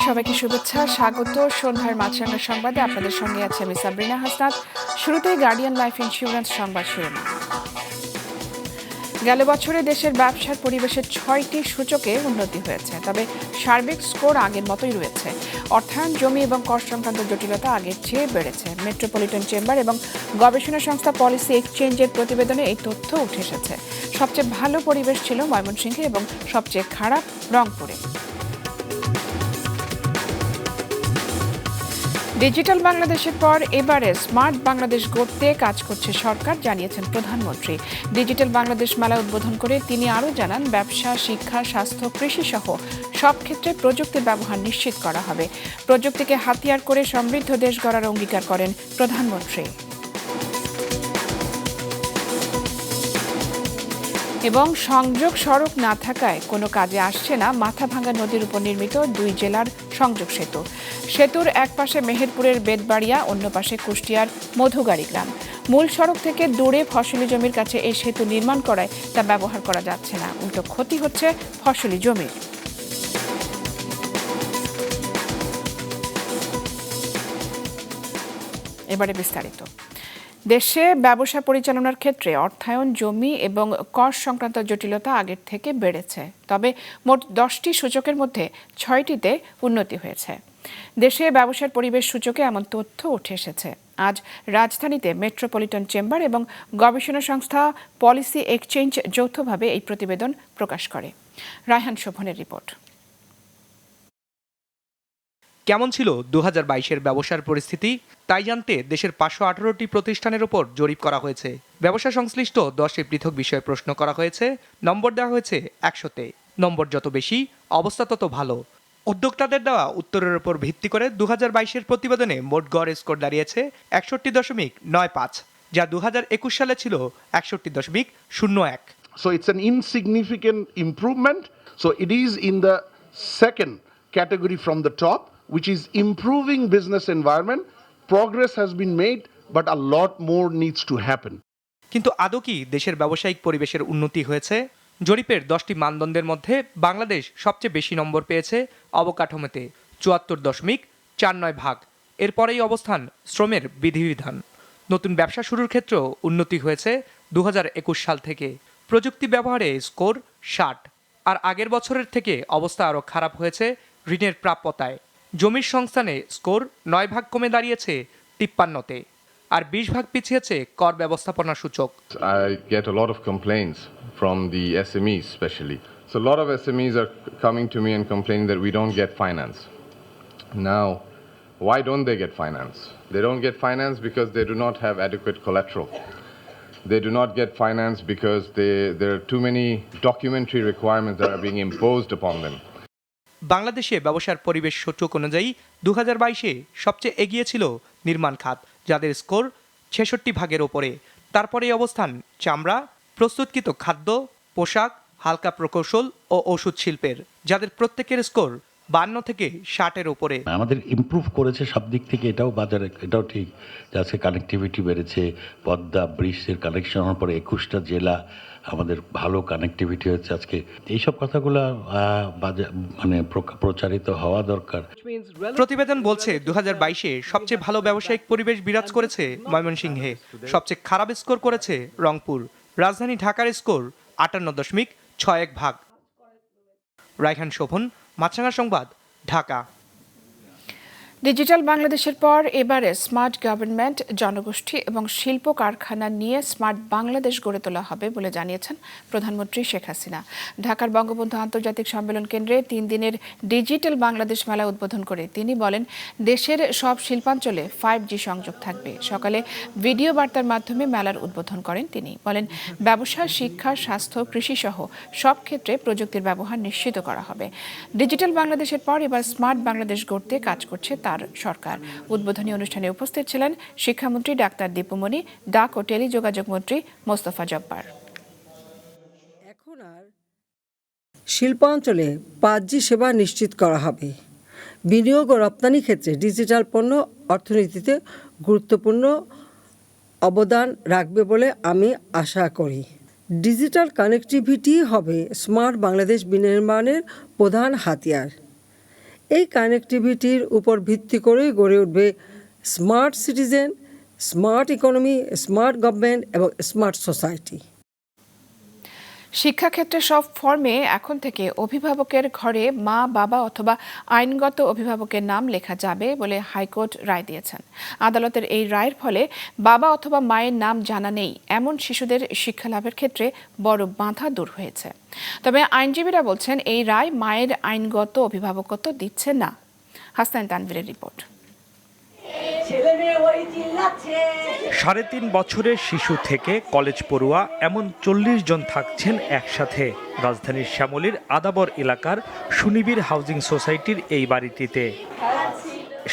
সবাইকে শুভেচ্ছা, স্বাগত সন্ধ্যার মাছরাঙা সংবাদে। আপনাদের সঙ্গে আছে আমি সাবরিনা হাসনাত। শুরুতেই গার্ডিয়ান লাইফ ইন্স্যুরেন্স সংবাদ শিরোনাম। গেল বছরে দেশের ব্যবসার পরিবেশের 6টি সূচকে উন্নতি হয়েছে, তবে সার্বিক স্কোর আগের মতোই রয়েছে। অর্থায়ন, জমি এবং কর সংক্রান্ত জটিলতা আগের চেয়ে বেড়েছে। মেট্রোপলিটন চেম্বার এবং গবেষণা সংস্থা পলিসি এক্সচেঞ্জের প্রতিবেদনে এই তথ্য উঠে এসেছে। সবচেয়ে ভালো পরিবেশ ছিল ময়মনসিংহে এবং সবচেয়ে খারাপ রংপুরে। ডিজিটাল বাংলাদেশের পর এবারে স্মার্ট বাংলাদেশ গড়তে কাজ করছে সরকার, জানিয়েছেন প্রধানমন্ত্রী। ডিজিটাল বাংলাদেশ মেলা উদ্বোধন করে তিনি আরও জানান, ব্যবসা, শিক্ষা, স্বাস্থ্য, কৃষি সহ সব ক্ষেত্রে প্রযুক্তির ব্যবহার নিশ্চিত করা হবে। প্রযুক্তিকে হাতিয়ার করে সমৃদ্ধ দেশ গড়ার অঙ্গীকার করেন প্রধানমন্ত্রী। এবং সংযোগ সড়ক না থাকায় কোনো কাজে আসছে না মাথাভাঙ্গা নদীর উপর নির্মিত 2 জেলার সংযোগ সেতু। সেতুর এক পাশে মেহেরপুরের বেদবাড়িয়া, অন্য পাশে কুষ্টিয়ার মধুগাড়ি গ্রাম। মূল সড়ক থেকে দূরে ফসলি জমির কাছে এই সেতু নির্মাণ করায় তা ব্যবহার করা যাচ্ছে না, উল্টো ক্ষতি হচ্ছে ফসলি জমির। এবারে বিস্তারিত। দেশে ব্যবসা পরিচালনার ক্ষেত্রে অর্থায়ন, জমি এবং কর সংক্রান্ত জটিলতা আগের থেকে বেড়েছে, তবে মোট 10টি সূচকের মধ্যে 6টিতে উন্নতি হয়েছে। দেশে ব্যবসার পরিবেশ সূচকে এমন তথ্য উঠে এসেছে। আজ রাজধানীতে মেট্রোপলিটন চেম্বার এবং গবেষণা সংস্থা পলিসি এক্সচেঞ্জ যৌথভাবে এই প্রতিবেদন প্রকাশ করে। রায়হান শোভনের রিপোর্ট। কেমন ছিল 2022-এর ব্যবসার পরিস্থিতি তাই জানতে দেশের 518টি প্রতিষ্ঠানের উপর জরিপ করা হয়েছে। ব্যবসা সংশ্লিষ্ট 10টি পৃথক বিষয়ে প্রশ্ন করা হয়েছে। নম্বর দেওয়া হয়েছে 100-তে। নম্বর যত বেশি, অবস্থা তত ভালো। উদ্যোক্তাদের দেওয়া উত্তরের উপর ভিত্তি করে 2022-এর প্রতিবেদনে মোট গড় স্কোর দাঁড়িয়েছে 61.95, যা 2021 সালে ছিল 61.01। So it's an insignificant improvement. So it is in the second category from the top, which is improving business environment. Progress has been made, but a lot more needs to happen. কিন্তু আদৌ কি দেশের ব্যবসায়িক পরিবেশের উন্নতি হয়েছে? জরিপের 10টি মানদণ্ডের মধ্যে বাংলাদেশ সবচেয়ে বেশি নম্বর পেয়েছে অবকাঠামোতে, 74.49 ভাগ। এরপরেই অবস্থান শ্রমের বিধিবিধান। নতুন ব্যবসা শুরুর ক্ষেত্রেও উন্নতি হয়েছে 2021 সাল থেকে। প্রযুক্তি ব্যবহারে স্কোর 60, আর আগের বছরের থেকে অবস্থা আরও খারাপ হয়েছে ঋণের প্রাপ্যতায়। জমির সংস্থানে স্কোর 9 ভাগ কমে দাঁড়িয়েছে 53-তে, আর 20 ভাগ পিছিয়েছে কর ব্যবস্থাপনা সূচক। I get a lot of complaints from the SMEs especially. So a lot of SMEs are coming to me and complaining that we don't get finance. Now, why don't they get finance? They don't get finance because they do not have adequate collateral. They do not get finance because there are too many documentary requirements that are being imposed upon them. বাংলাদেশে ব্যবসার পরিবেশ সূচক অনুযায়ী 2022-এ সবচেয়ে এগিয়ে ছিল নির্মাণ খাত, যাদের স্কোর 66 ভাগের ওপরে। তারপরে অবস্থান চামড়া, প্রস্তুতকৃত খাদ্য, পোশাক, হালকা প্রকৌশল ও ওষুধ শিল্পের, যাদের প্রত্যেকের স্কোর 52 থেকে 60-এর উপরে। আমাদের ইমপ্রুভ করেছে সব দিক থেকে, এটাও বাজারে, এটাও ঠিক। আজকে কানেক্টিভিটি বেড়েছে, পদ্মা ব্রিজের কানেকশন হওয়ার পরে 21টা জেলা আমাদের ভালো কানেক্টিভিটি হচ্ছে। আজকে এইসব কথাগুলো মানে প্রচারিত হওয়া দরকার। প্রতিবেদন বলছে 2022-এ সবচেয়ে ভালো ব্যবসায়িক পরিবেশ বিরাজ করেছে ময়মনসিংহে, সবচেয়ে খারাপ স্কোর করেছে রংপুর। রাজধানী ঢাকার স্কোর 58.61 ভাগ। রায়হান শোভন, মাছরাঙা সংবাদ, ঢাকা। ডিজিটাল বাংলাদেশের পর এবারে স্মার্ট গভর্নমেন্ট, জনগোষ্ঠী এবং শিল্প কারখানা নিয়ে স্মার্ট বাংলাদেশ গড়ে তোলা হবে বলে জানিয়েছেন প্রধানমন্ত্রী শেখ হাসিনা। ঢাকার বঙ্গবন্ধু আন্তর্জাতিক সম্মেলন কেন্দ্রে 3 দিনের ডিজিটাল বাংলাদেশ মেলা উদ্বোধন করে তিনি বলেন, দেশের সব শিল্পাঞ্চলে 5G সংযোগ থাকবে। সকালে ভিডিও বার্তার মাধ্যমে মেলার উদ্বোধন করেন তিনি। বলেন, ব্যবসা, শিক্ষা, স্বাস্থ্য, কৃষি সহ সব ক্ষেত্রে প্রযুক্তির ব্যবহার নিশ্চিত করা হবে। ডিজিটাল বাংলাদেশের পর এবার স্মার্ট বাংলাদেশ গড়তে কাজ করছে তারা। তার সরকার। উদ্বোধনী অনুষ্ঠানে উপস্থিত ছিলেন শিক্ষামন্ত্রী ডাক্তার দীপুমণি, ডাক ও টেলিযোগাযোগ মন্ত্রী মোস্তফা জব্বার। এখন আর শিল্পাঞ্চলে 5G সেবা নিশ্চিত করা হবে। বিনিয়োগ ও রপ্তানি ক্ষেত্রে ডিজিটাল পণ্য অর্থনীতিতে গুরুত্বপূর্ণ অবদান রাখবে বলে আমি আশা করি। ডিজিটাল কানেক্টিভিটি হবে স্মার্ট বাংলাদেশ বিনির্মাণের প্রধান হাতিয়ার। এই কানেক্টিভিটির উপর ভিত্তি করেই গড়ে উঠবে smart citizen, smart economy, smart government এবং স্মার্ট সোসাইটি। শিক্ষাক্ষেত্রে সব ফর্মে এখন থেকে অভিভাবকের ঘরে মা, বাবা অথবা আইনগত অভিভাবকের নাম লেখা যাবে বলে হাইকোর্ট রায় দিয়েছেন। আদালতের এই রায়ের ফলে বাবা অথবা মায়ের নাম জানা নেই এমন শিশুদের শিক্ষা লাভের ক্ষেত্রে বড় বাধা দূর হয়েছে। তবে আইনজীবীরা বলছেন এই রায় মায়ের আইনগত অভিভাবকত্ব দিচ্ছে না। হাসনাইন তানভীরের রিপোর্ট। 3.5 বছরের শিশু থেকে কলেজ পড়ুয়া এমন 40 জন থাকছেন একসাথে রাজধানীর শ্যামলীর আদাবর এলাকার সুনিবিড় হাউজিং সোসাইটির এই বাড়িটিতে।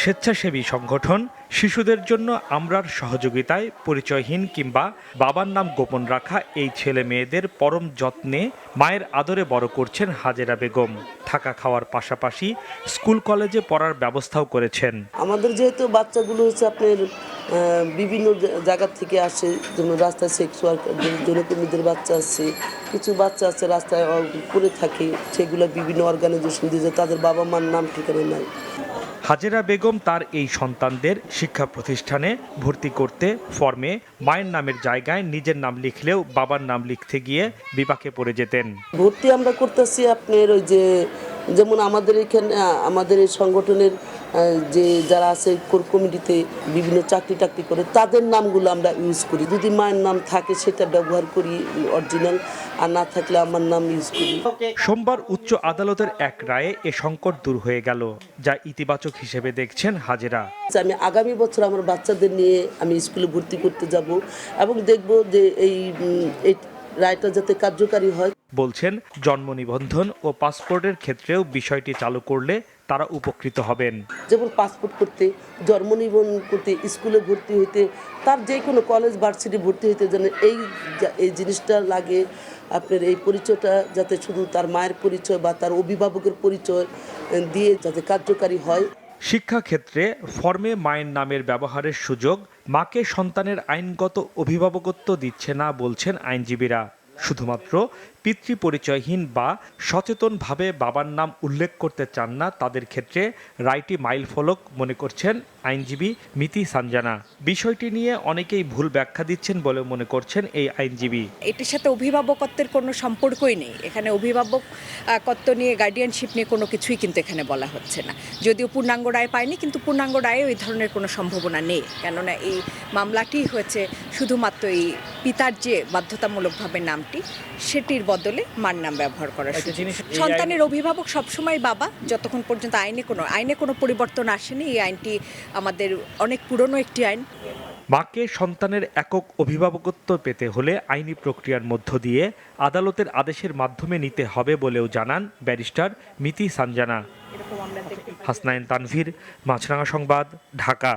স্বেচ্ছাসেবী সংগঠন শিশুদের জন্য আমরার সহযোগিতায় পরিচয়হীন কিংবা বাবার নাম গোপন রাখা এই ছেলে মেয়েদের পরম যত্নে মায়ের আদরে বড় করছেন হাজেরা বেগম। থাকা খাওয়ার পাশাপাশি স্কুল কলেজে পড়ার ব্যবস্থাও করেছেন। আমাদের যেহেতু বাচ্চাগুলো হচ্ছে আপনার বিভিন্ন জায়গা থেকে আসে, যেমন রাস্তায় সেক্স ওয়ার্ক যৌনকর্মীদের বাচ্চা আছে, কিছু বাচ্চা আছে রাস্তায় পড়ে থাকে, সেগুলো বিভিন্ন অর্গানাইজেশন দিয়ে তাদের বাবা মার নাম ঠিকানা নাই। হাজেরা বেগম তার এই সন্তানদের শিক্ষা প্রতিষ্ঠানে ভর্তি করতে ফর্মে মায়ের নামের জায়গায় নিজের নাম লিখলেও বাবার নাম লিখতে গিয়ে বিপাকে পড়ে যেতেন। ভর্তি আমরা করতেছি আপনার ওই যে যেমন আমাদের এখানে আমাদের এই সংগঠনের যে যারা আছে কোর কমিটিতে বিভিন্ন চাকরি টাকরি করে তাদের নামগুলো আমরা ইউজ করি। যদি মায়ের নাম থাকে সেটা ব্যবহার করি অরিজিনাল, আর না থাকলে আমার নাম ইউজ করি। সোমবার উচ্চ আদালতের এক রায়ে এ সংকট দূর হয়ে গেল, যা ইতিবাচক হিসেবে দেখছেন হাজেরা। আমি আগামী বছর আমার বাচ্চাদের নিয়ে আমি স্কুলে ভর্তি করতে যাব এবং দেখব যে এই রায়টা যাতে কার্যকারী হয়। বলছেন জন্ম নিবন্ধন ও পাসপোর্টের ক্ষেত্রেও বিষয়টি চালু করলে তারা উপকৃত হবেন। যেমন পাসপোর্ট করতে, জন্ম নিবন্ধন করতে, স্কুলে ভর্তি হইতে, তার যে কোনো কলেজ ভার্সিটি ভর্তি হইতে যেন এই জিনিসটা লাগে আপনার এই পরিচয়টা যাতে শুধু তার মায়ের পরিচয় বা তার অভিভাবকের পরিচয় দিয়ে যাতে কার্যকারী হয়। শিক্ষাক্ষেত্রে ফর্মে মায়ের নামের ব্যবহারের সুযোগ মাকে সন্তানের আইনগত অভিভাবকত্ব দিচ্ছে না বলছেন আইনজীবীরা। শুধুমাত্র পিতৃ পরিচয়হীন বা সচেতনভাবে বাবার নাম উল্লেখ করতে চান না তাদের ক্ষেত্রে রায়টি মাইলফলক মনে করছেন আইনজীবী মিতি সানজানা। বিষয়টি নিয়ে অনেকেই ভুল ব্যাখ্যা দিচ্ছেন বলে মনে করছেন এই আইনজীবী। এটির সাথে অভিভাবকত্বের কোনো সম্পর্কই নেই। এখানে অভিভাবকত্ব নিয়ে গার্ডিয়ানশিপ নিয়ে কোনো কিছুই কিন্তু এখানে বলা হচ্ছে না। যদিও পূর্ণাঙ্গ রায় পায়নি, কিন্তু পূর্ণাঙ্গ রায়ে ওই ধরনের কোনো সম্ভাবনা নেই। কেননা এই মামলাটি হয়েছে শুধুমাত্র এই পিতার যে বাধ্যতামূলকভাবে নামটি সেটির বদলে মার নাম ব্যবহার করার সুযোগ। সন্তানের অভিভাবক সবসময় বাবা, যতক্ষণ পর্যন্ত আইনে কোনো পরিবর্তন আসেনি। এই আইনটি আমাদের অনেক পুরনো একটি আইন। মাকে সন্তানের একক অভিভাবকত্ব পেতে হলে আইনি প্রক্রিয়ার মধ্য দিয়ে আদালতের আদেশের মাধ্যমে নিতে হবে বলেও জানান ব্যারিস্টার মিতি সানজানা। হাসনাইন তানভীর, মাছরাঙা সংবাদ, ঢাকা।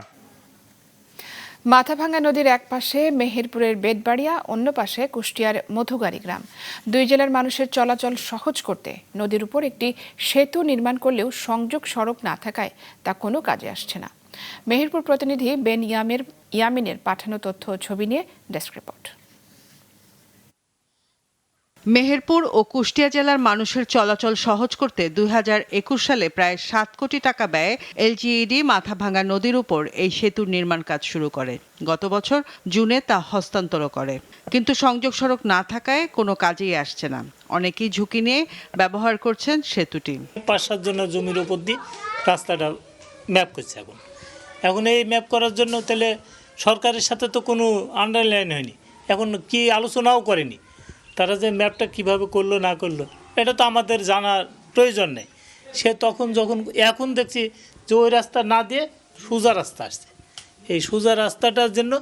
মাথাভাঙ্গা নদীর এক পাশে মেহেরপুরের বেতবাড়িয়া, অন্য পাশে কুষ্টিয়ার মধুগাড়ি গ্রাম। দুই জেলার মানুষের চলাচল সহজ করতে নদীর উপর একটি সেতু নির্মাণ করলেও সংযোগ সড়ক না থাকায় তা কোনো কাজে আসছে না। মেহেরপুর প্রতিনিধি বেন ইয়ামিনের পাঠানো তথ্য ও ছবি নিয়ে ডেস্ক রিপোর্ট। মেহেরপুর ও কুষ্টিয়া জেলার মানুষের চলাচল সহজ করতে 2021 সালে প্রায় 7 কোটি টাকা ব্যয়ে এলজিইডি মাথাভাঙ্গা নদীর উপর এই সেতুর নির্মাণ কাজ শুরু করে। গত বছর জুনে তা হস্তান্তর করে, কিন্তু সংযোগ সড়ক না থাকায় কোনো কাজেই আসছে না। অনেকেই ঝুঁকি নিয়ে ব্যবহার করছেন সেতুটি। 5-7 জনের জমির উপর দিয়ে রাস্তাটা ম্যাপ করছে। এখন এই ম্যাপ করার জন্য তাহলে সরকারের সাথে তো কোনো আন্ডারলাইন হয়নি, এখন কি আলোচনাও করেনি। তারা যে ম্যাপটা কিভাবে করলো না করলো এটা তো আমাদের জানার প্রয়োজন নেই। সে এখন দেখছি যে ওই রাস্তা না দিয়ে সোজা রাস্তা আসছে। এই সোজা রাস্তাটার জন্য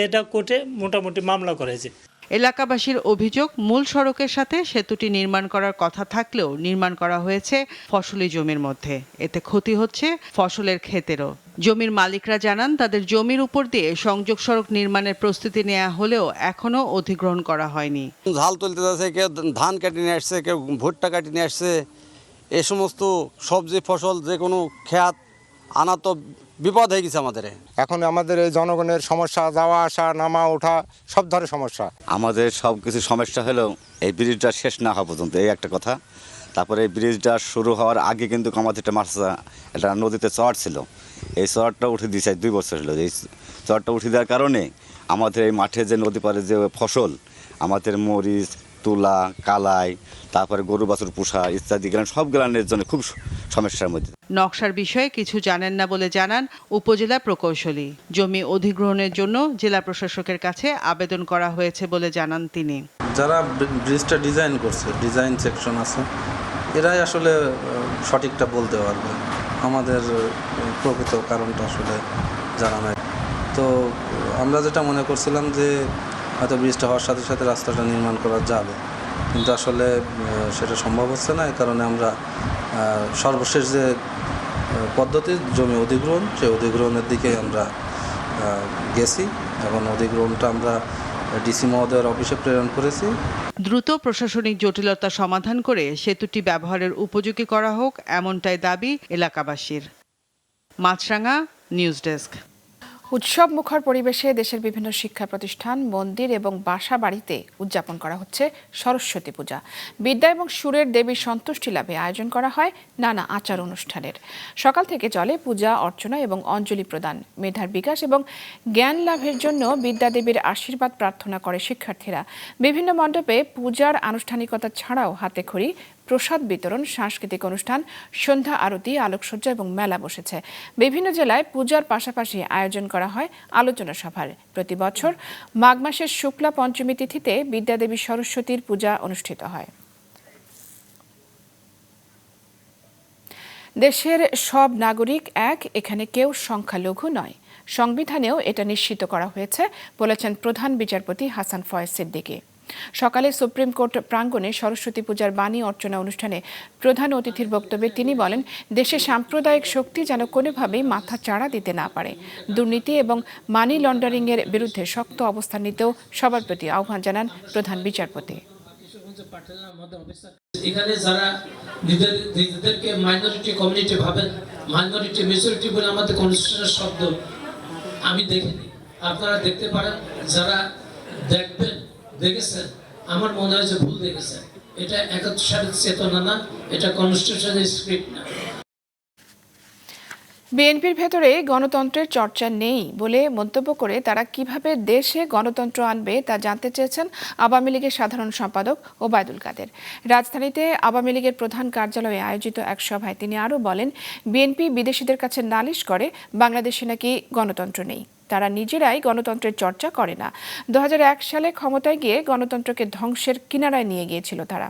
এটা কোর্টে মোটামুটি মামলা করা হয়েছে। এলাকাবাসীর অভিযোগ, মূল সড়কের সাথে সেতুটি নির্মাণ করার কথা থাকলেও নির্মাণ করা হয়েছে ফসলি জমির মধ্যে। এতে ক্ষতি হচ্ছে ফসলের ক্ষেতেরও। জমির মালিকরা জানান, তাদের জমির উপর দিয়ে সংযোগ সড়ক নির্মাণের প্রস্তুতি নেওয়া হলেও এখনও অধিগ্রহণ করা হয়নি। ঝাল তুলতে যাচ্ছে, কেউ ধান কাটিয়ে নিয়ে আসছে, কেউ ভুট্টা কাটিয়ে নিয়ে আসছে। এই সমস্ত সবজি ফসল যে কোনো খেত আনা তো বিপদ হয়ে গেছে আমাদের। এখন আমাদের এই জনগণের সমস্যা, যাওয়া আসা, নামা ওঠা সব ধরনের সমস্যা। আমাদের সব কিছু সমস্যা হলেও এই ব্রিজটা শেষ না হওয়া পর্যন্ত, এই একটা কথা। তারপরে এই ব্রিজটা শুরু হওয়ার আগে কিন্তু আমাদের একটা নদীতে চর ছিল, এই চরটা উঠে দিয়েছে 2 বছর হলো। এই চরটা উঠে দেওয়ার কারণে আমাদের এই মাঠে যে নদী পাড়ে যে ফসল, আমাদের মরিচ, তুলা, কালাই, তারপরে গরু বাছুর পোষা ইত্যাদি সব গ্রামের জন্য খুব সমস্যার মধ্যে। নকশার বিষয়ে কিছু জানেন না বলে জানান উপজেলা প্রকৌশলী। জমি অধিগ্রহণের জন্য জেলা প্রশাসকের কাছে আবেদন করা হয়েছে বলে জানান তিনি। যারা ব্রিজটা ডিজাইন করছে, ডিজাইন সেকশন আছে, এরাই আসলে সঠিকটা বলতে পারবে। আমাদের প্রকৃত কারণটা আসলে জানা নাই। তো আমরা যেটা মনে করছিলাম যে হয়তো ব্রিজটা হওয়ার সাথে সাথে রাস্তাটা নির্মাণ করা যাবে, কিন্তু আসলে সেটা সম্ভব হচ্ছে না। এই কারণে আমরা সর্বশেষ যে পদ্ধতি জমি অধিগ্রহণ, সেই অধিগ্রহণের দিকে আমরা গেছি। এখন অধিগ্রহণটা আমরা ডিসি মহোদয়ের অফিসে প্রেরণ করেছি। দ্রুত প্রশাসনিক জটিলতা সমাধান করে সেতুটি ব্যবহারের উপযোগী করা হোক, এমনটাই দাবি এলাকাবাসীর। মাছরাঙা, নিউজ ডেস্ক। উৎসব মুখর পরিবেশে দেশের বিভিন্ন শিক্ষা প্রতিষ্ঠান, মন্দির এবং বাসা বাড়িতে উদযাপন করা হচ্ছে সরস্বতী পূজা। বিদ্যা এবং সুরের দেবীর সন্তুষ্টি লাভে আয়োজন করা হয় নানা আচার অনুষ্ঠানের। সকাল থেকে চলে পূজা অর্চনা এবং অঞ্জলি প্রদান। মেধার বিকাশ এবং জ্ঞান লাভের জন্য বিদ্যা দেবীর আশীর্বাদ প্রার্থনা করে শিক্ষার্থীরা। বিভিন্ন মণ্ডপে পূজার আনুষ্ঠানিকতা ছাড়াও হাতে খড়ি, প্রসাদ বিতরণ, সাংস্কৃতিক অনুষ্ঠান, সন্ধ্যা আরতি, আলোকসজ্জা এবং মেলা বসেছে। বিভিন্ন জেলায় পূজার পাশাপাশি আয়োজন করা হয় আলোচনা সভার। প্রতি বছর মাঘ মাসের শুক্লা পঞ্চমী তিথিতে বিদ্যাদেবী সরস্বতীর পূজা অনুষ্ঠিত হয়। দেশের সব নাগরিক এক, এখানে কেউ সংখ্যালঘু নয়। সংবিধানেও এটা নিশ্চিত করা হয়েছে বলেছেন প্রধান বিচারপতি হাসান ফয়েজ সিদ্দিকী। সকালে সুপ্রিম কোর্ট প্রাঙ্গণে সরস্বতী পূজার বাণী অর্চনা অনুষ্ঠানে প্রধান অতিথির বক্তব্যে তিনি বলেন, দেশে সাম্প্রদায়িক শক্তি যেন কোনোভাবেই মাথা চাড়া দিতে না পারে। দুর্নীতি এবং মানি লন্ডারিংয়ের বিরুদ্ধে শক্ত অবস্থান নিতেও সবার প্রতি আহ্বান জানান প্রধান বিচারপতি। এখানে যারা নিজেদেরকে মাইনরিটি কমিউনিটি ভাবেন, মাইনরিটি মেজরিটি বলে আমাদের কনস্টিটিউশনের শব্দ আমি দেখিনি, আপনারা দেখতে পারেন। যারা দেখেছেন, আমার মনে হয় যে ভুল দেখেছেন। এটা 71 সালের চেতনা না, এটা কনস্টিটিউশনের স্ক্রিপ্ট না। বিএনপির ভেতরে গণতন্ত্রের চর্চা নেই বলে মন্তব্য করে তারা কিভাবে দেশে গণতন্ত্র আনবে তা জানতে চেয়েছেন আওয়ামী লীগের সাধারণ সম্পাদক ওবায়দুল কাদের। রাজধানীতে আওয়ামী লীগের প্রধান কার্যালয়ে আয়োজিত এক সভায় তিনি আরও বলেন, বিএনপি বিদেশিদের কাছে নালিশ করে বাংলাদেশে নাকি গণতন্ত্র নেই। তারা নিজেরাই গণতন্ত্রের চর্চা করে না। 2001 সালে ক্ষমতায় গিয়ে গণতন্ত্রকে ধ্বংসের কিনারায় নিয়ে গিয়েছিল তারা।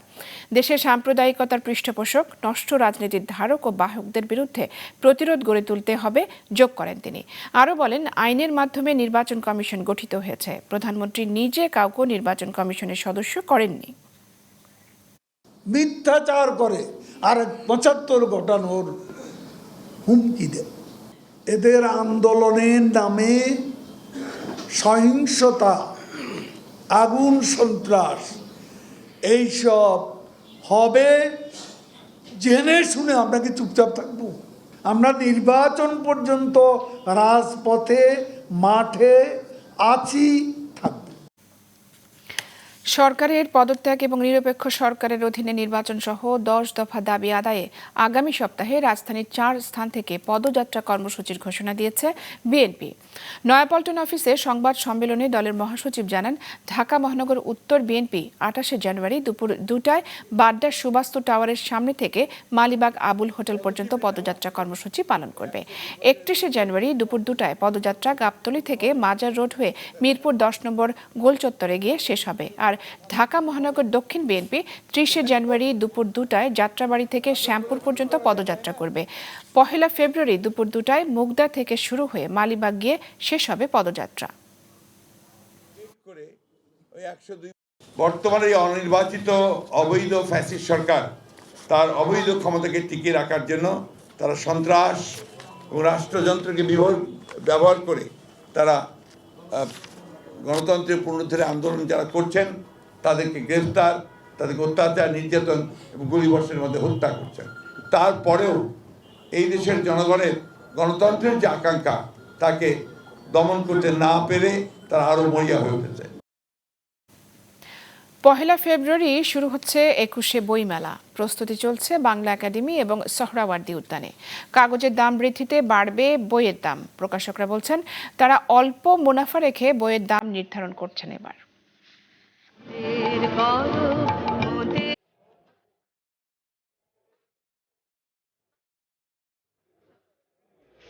দেশের সাম্প্রদায়িকতার পৃষ্ঠপোষক, নষ্ট রাজনীতির ধারক ও বাহকদের বিরুদ্ধে প্রতিরোধ গড়ে তুলতে হবে যোগ করেন তিনি। আরও বলেন, আইনের মাধ্যমে নির্বাচন কমিশন গঠিত হয়েছে। প্রধানমন্ত্রী নিজে কাউকে নির্বাচন কমিশনের সদস্য করেননি। মিথ্যাচার করে আর 75 ঘটানোর হুমকি দেয়। এদের আন্দোলনের নামে সহিংসতা, আগুন, সন্ত্রাস এইসব হবে জেনে শুনে আমরা কি চুপচাপ থাকবো? আমরা নির্বাচন পর্যন্ত রাজপথে, মাঠে আছি, থাকবো। সরকারের পদত্যাগ এবং নিরপেক্ষ সরকারের অধীনে নির্বাচন সহ 10 দফা দাবি আদায়ে আগামী সপ্তাহে রাজধানীর 4 স্থান থেকে পদযাত্রা কর্মসূচির ঘোষণা দিয়েছে বিএনপি। নয়াপল্টন অফিসে সংবাদ সম্মেলনে দলের মহাসচিব জানান, ঢাকা মহানগর উত্তর বিএনপি 28শে জানুয়ারি দুপুর 2টায় বাড্ডার সুবাস্তু টাওয়ারের সামনে থেকে মালিবাগ আবুল হোটেল পর্যন্ত পদযাত্রা কর্মসূচি পালন করবে। 31শে জানুয়ারি দুপুর 2টায় পদযাত্রা গাবতলী থেকে মাজার রোড হয়ে মিরপুর 10 নম্বর গোল চত্বরে গিয়ে শেষ হবে। আর ঢাকা মহানগর দক্ষিণ বিএনপি 30শে জানুয়ারি দুপুর 2টায় যাত্রাবাড়ি থেকে শ্যামপুর পর্যন্ত পদযাত্রা করবে। 1 ফেব্রুয়ারি দুপুর 2টায় মুগদা থেকে শুরু হয়ে মালিবাগ গিয়ে শেষ হবে পদযাত্রা। বর্তমানে এই অনির্বাচিত অবৈধ ফ্যাসিস্ট সরকার তার অবৈধ ক্ষমতাকে টিকিয়ে রাখার জন্য তারা সন্ত্রাস এবং রাষ্ট্রযন্ত্রকে ব্যবহার করে তারা গণতন্ত্রের পুনরুদ্ধারে আন্দোলন যারা করছেন তাদেরকে গ্রেফতার, তাদেরকে অত্যাচার, নির্যাতন এবং গুলিবর্ষণের মধ্যে হত্যা করছেন। তারপরেও এই দেশের জনগণের গণতন্ত্রের যে আকাঙ্ক্ষা তাকে দমন করতে না পেরে তারা আরও মরিয়া হয়ে উঠেছে। 1 ফেব্রুয়ারি শুরু হচ্ছে 21শে বইমেলা। প্রস্তুতি চলছে বাংলা একাডেমি এবং সোহরাওয়ার্দী উদ্যানে। কাগজের দাম বৃদ্ধিতে বাড়বে বইয়ের দাম। প্রকাশকরা বলছেন তারা অল্প মুনাফা রেখে বইয়ের দাম নির্ধারণ করছেন এবার।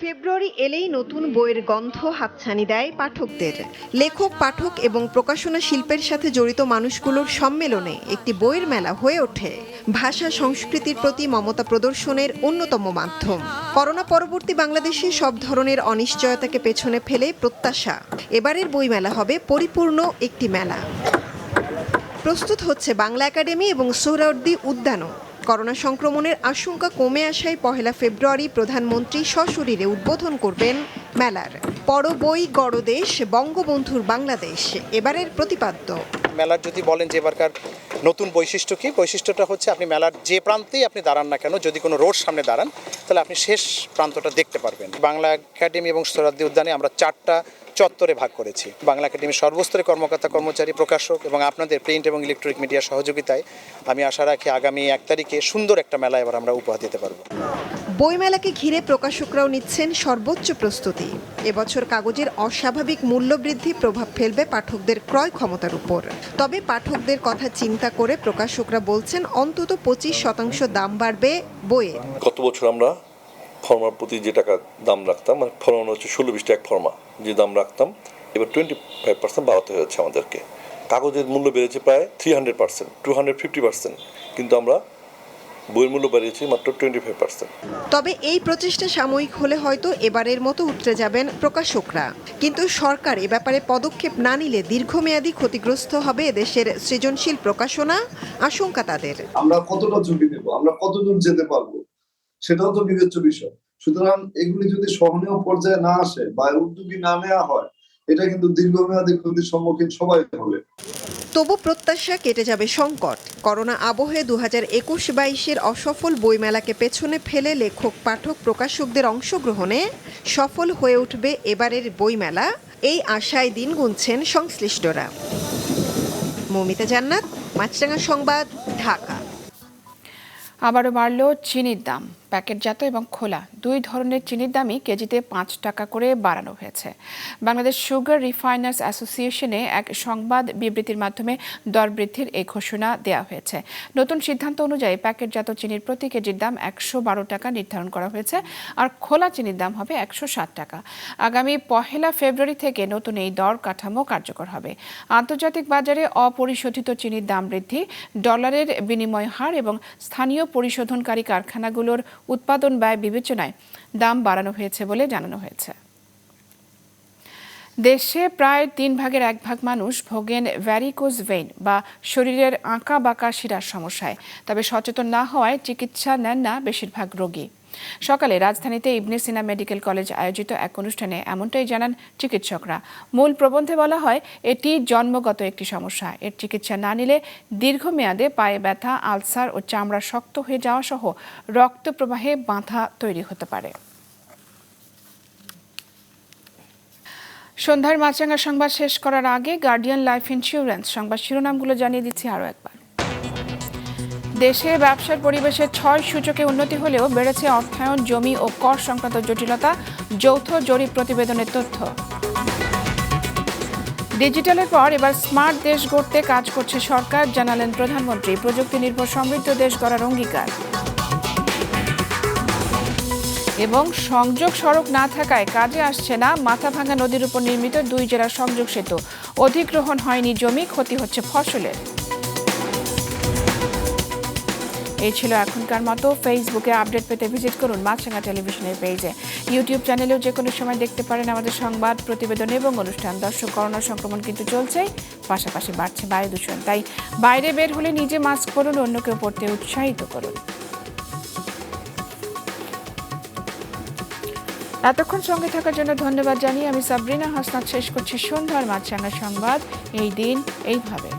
ফেব্রুয়ারি এলেই নতুন বইয়ের গন্ধ হাতছানি দেয় পাঠকদের। লেখক, পাঠক এবং প্রকাশনা শিল্পের সাথে জড়িত মানুষগুলোর সম্মেলনে একটি বইয়ের মেলা হয়ে ওঠে ভাষা সংস্কৃতির প্রতি মমতা প্রদর্শনের অন্যতম মাধ্যম। করোনা পরবর্তী বাংলাদেশে সব ধরনের অনিশ্চয়তাকে পেছনে ফেলে প্রত্যাশা এবারের বইমেলা হবে পরিপূর্ণ একটি মেলা। প্রস্তুত হচ্ছে বাংলা একাডেমি এবং সোহরাওয়ার্দী উদ্যানও। করোনা সংক্রমণের আশঙ্কা কমে আসায় 1 ফেব্রুয়ারি প্রধানমন্ত্রী সশরীরে উদ্বোধন করবেন মেলার। পড়ো বই গড় দেশ, বঙ্গবন্ধুর বাংলাদেশ এবারের প্রতিপাদ্য। মেলার যদি বলেন যে এবারকার নতুন বৈশিষ্ট্য কি, বৈশিষ্ট্যটা হচ্ছে আপনি মেলার যে প্রান্তেই আপনি দাঁড়ান না কেন, যদি কোনো রোড সামনে দাঁড়ান তাহলে আপনি শেষ প্রান্তটা দেখতে পারবেন। বাংলা একাডেমি এবং সোহরাওয়ার্দী উদ্যানে আমরা 4টা চত্বরে ভাগ করেছি। বাংলা একাডেমির সর্বস্তরের কর্মকর্তা কর্মচারী, প্রকাশক এবং আপনাদের প্রিন্ট এবং ইলেকট্রনিক মিডিয়ার সহযোগিতায় আমি আশা রাখি আগামী 1 তারিখে সুন্দর একটা মেলা এবার আমরা উপহার দিতে পারবো। বইমেলাকে ঘিরে প্রকাশকরাও নিচ্ছেন সর্বোচ্চ প্রস্তুতি। এবছর কাগজের অস্বাভাবিক মূল্যবৃদ্ধি প্রভাব ফেলবে পাঠকদের ক্রয় ক্ষমতার উপর। তবে পাঠকদের কথা চিন্তা করে প্রকাশকরা বলছেন অন্তত 25% দাম বাড়বে বইয়ের। গত বছর আমরা ফর্মার প্রতি যে টাকা দাম রাখতাম, মানে ফর্মা হচ্ছে 16-20 টাকা ফর্মা যে দাম রাখতাম, এবার 25% বাড়াতে হয়েছে আমাদেরকে। কাগজের মূল্য বেড়েছে প্রায় 300%, 250%, কিন্তু আমরা বইয়ের মূল্য বাড়িয়েছি মাত্র 25%। তবে এই প্রচেষ্টা সাময়িক হলে হয়তো এবারের মতো উতরে যাবেন প্রকাশকরা, কিন্তু সরকার এ ব্যাপারে পদক্ষেপ না নিলে দীর্ঘমেয়াদী ক্ষতিগ্রস্ত হবে এদেশের সৃজনশীল প্রকাশনা, আশঙ্কা তাদের। আমরা কতটা ঝুঁকি নেব, আমরা কতদূর যেতে পারবো সেটাও তো বিবেচ্য বিষয়। সুতরাং এগুলি যদি সহনীয় পর্যায়ে না আসে বা উদ্যোগী না নেওয়া হয়, এটা কিন্তু দীর্ঘমেয়াদী ক্ষতির সম্মুখীন সবাই হবে। তবু প্রত্যাশা কেটে যাবে সংকট। করোনা আবহে 2021-22-এর অসফল বইমেলাকে পেছনে ফেলে লেখক, পাঠক, প্রকাশকদের অংশগ্রহণে সফল হয়ে উঠবে এবারের বইমেলা, এই আশায় দিন গুনছেন সংশ্লিষ্টরা। মৌমিতা জান্নাত, মাছরাঙা সংবাদ, ঢাকা। আবারও বাড়ল চিনির দাম। প্যাকেটজাত এবং খোলা দুই ধরনের চিনির দামই কেজিতে 5 টাকা করে বাড়ানো হয়েছে। বাংলাদেশ সুগার রিফাইনার্স অ্যাসোসিয়েশনে এক সংবাদ বিবৃতির মাধ্যমে দর বৃদ্ধির এই ঘোষণা দেওয়া হয়েছে। নতুন সিদ্ধান্ত অনুযায়ী প্যাকেটজাত চিনির প্রতি কেজির দাম 112 টাকা নির্ধারণ করা হয়েছে, আর খোলা চিনির দাম হবে 160 টাকা। আগামী 1 ফেব্রুয়ারি থেকে নতুন এই দর কাঠামো কার্যকর হবে। আন্তর্জাতিক বাজারে অপরিশোধিত চিনির দাম বৃদ্ধি, ডলারের বিনিময় হার এবং স্থানীয় পরিশোধনকারী কারখানাগুলোর উৎপাদন ব্যয় বিবেচনায় দাম বাড়ানো হয়েছে বলে জানানো হয়েছে। দেশে প্রায় 1/3 মানুষ ভোগেন ভ্যারিকোজ ভেইন বা শরীরের আঁকা বাঁকা শিরার সমস্যায়, তবে সচেতন না হওয়ায় চিকিৎসা নেন না বেশিরভাগ রোগী। সকালে রাজধানীতে ইবনে সিনা মেডিকেল কলেজ আয়োজিত এক অনুষ্ঠানে এমনটাই জানান চিকিৎসকরা। মূল প্রবন্ধে বলা হয়, এটি জন্মগত একটি সমস্যা। এর চিকিৎসা না নিলে দীর্ঘমেয়াদে পায়ে ব্যথা, আলসার ও চামড়া শক্ত হয়ে যাওয়া সহ রক্ত প্রবাহে বাধা তৈরি হতে পারে। সন্ধ্যার মাছরাঙা সংবাদ শেষ করার আগে গার্ডিয়ান লাইফ ইন্স্যুরেন্স সংবাদ শিরোনামগুলো জানিয়ে দিচ্ছি আরও একবার। দেশে ব্যবসার পরিবেশে 6 সূচকে উন্নতি হলেও বেড়েছে অর্থায়ন, জমি ও কর সংক্রান্ত জটিলতা, যৌথ জরিপ প্রতিবেদনের তথ্য। ডিজিটালের পর এবার স্মার্ট দেশ গড়তে কাজ করছে সরকার, জানালেন প্রধানমন্ত্রী। প্রযুক্তি নির্ভর সমৃদ্ধ দেশ গড়ার অঙ্গীকার। এবং সংযোগ সড়ক না থাকায় কাজে আসছে না মাথাভাঙ্গা নদীর উপর নির্মিত 2 জেলার সংযোগ সেতু। অধিগ্রহণ হয়নি জমি, ক্ষতি হচ্ছে ফসলের। এই ছিল এখনকার মতো। ফেসবুকে আপডেট পেতে ভিজিট করুন মাছরাঙা টেলিভিশনের পেজে। ইউটিউব চ্যানেলেও যে কোনো সময় দেখতে পারেন আমাদের সংবাদ, প্রতিবেদন এবং অনুষ্ঠান। দর্শক, করোনা সংক্রমণ কিন্তু চলছেই, পাশাপাশি বাড়ছে বায়ু দূষণ। তাই বাইরে বের হলে নিজে মাস্ক পরুন, অন্যকেও পরতে উৎসাহিত করুন। এতক্ষণ সঙ্গে থাকার জন্য ধন্যবাদ জানিয়ে আমি সাবরিনা হাসনাত শেষ করছি সন্ধ্যার মাছরাঙা সংবাদ। এই দিন এইভাবে।